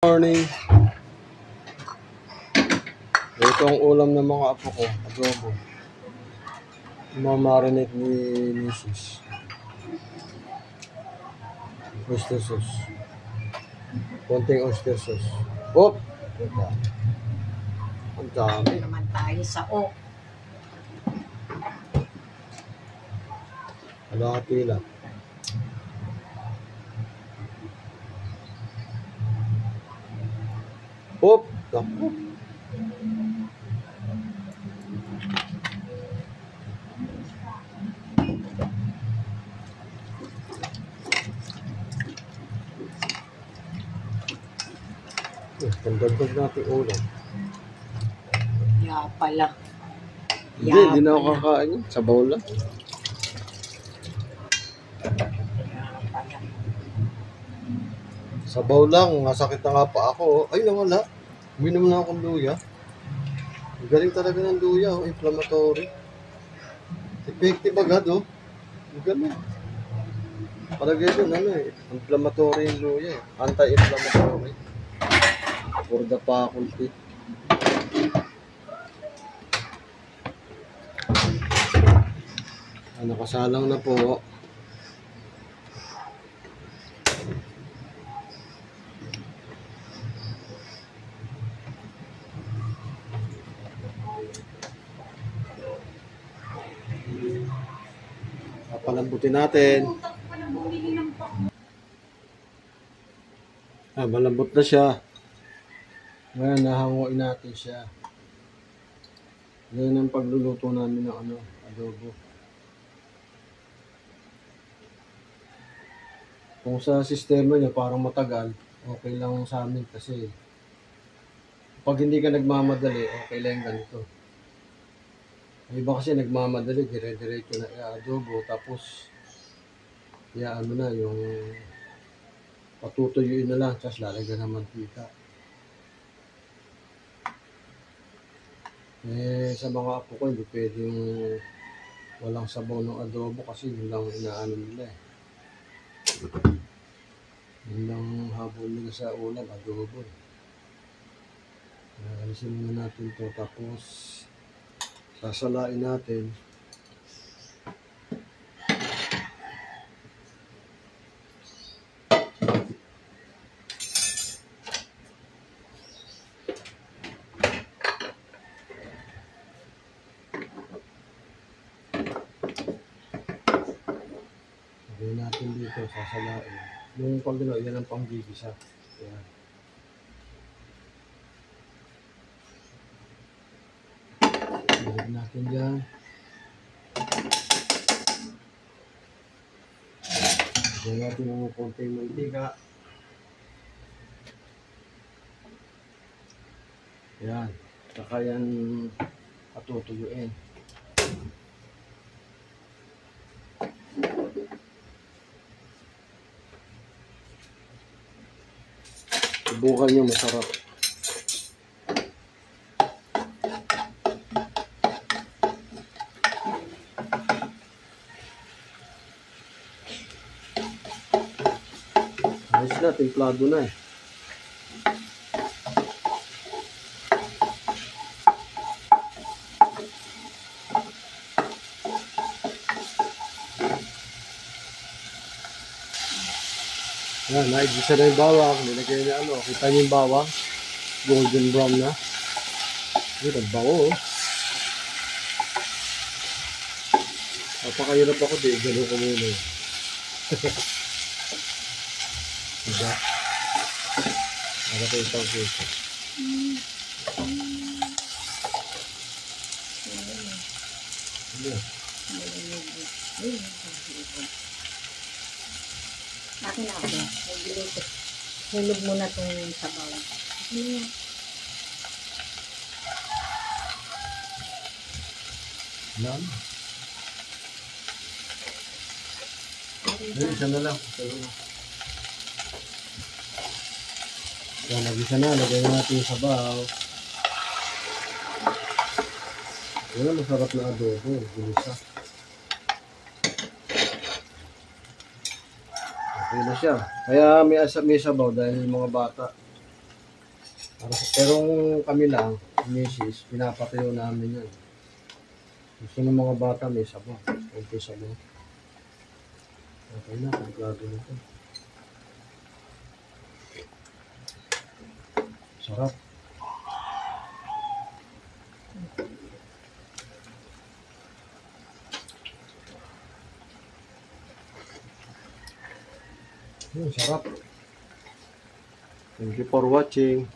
Morning. Ito ang ulam ng mga apo ko, adobo. Mamarinate ni Mrs. Oyster sauce. Konting oyster sauce. Oh! Ang dami. Naman tayo sa O. Kalahati lang. Oh! Naku. Pandagdag natin ulam. Ya pala. Hindi na ako kakain yun. Sabaw lang. Sabaw lang. Masakit na nga pa ako. Ay, nawala. Uminom na akong luya. Galing talaga ng luya. Inflammatory. Effective agad, oh. Galing. Palagay doon, inflammatory yung luya. Anti-inflammatory. For the faculty. Nakasalang na po. Papalambutin natin. Malambot na siya. Ngayon, nahanguin natin siya. Yan ang pagluluto namin ng adobo. Kung sa sistema niya parang matagal, okay lang sa amin kasi pag hindi ka nagmamadali, okay lang ganito. Ang iba kasi nagmamadali, dire-diretso na adobo, tapos na yung patutuyuin na lang, tapos lalagyan ng mantika. Sa mga apo ko, hindi pwede yung walang sabaw ng adobo kasi yun lang inaano nila eh. Yun lang habol nila sa ulam, adobo eh. Alisin muna natin to, tapos sasalain natin. Lagyan natin dito, sasalain. Yung pag gano'n, yan ang panggigisa. Yan. Lagyan natin dyan. Lagyan natin ng konting mantika. Yan. Saka yan patutuyuin. Subukan nyo, masarap. Ayos na, templado na eh. Yan, naigisa na yung bawang. Nilagay na kita niyo yung bawang. Golden brown na. Yun, ang bango. Napakahirap ako, di. Gano'n ko muna. Diba? Para ko yung pang-kesa. Akin na ako. Nagiluto. Hulog mo na itong sabaw. Yan. Isa na lang. Yan, nag-isa na. Lagyan natin yung sabaw. Yan, masarap na adobo. Ginisa. Okay na siya. Kaya may sabaw dahil mga bata. Pero kami lang, misis, pinapatayo namin yan. Gusto ng mga bata may sabaw. Kunti sabaw. Okay na, pagkado na ito. Sarap. Sarap. Thank you for watching.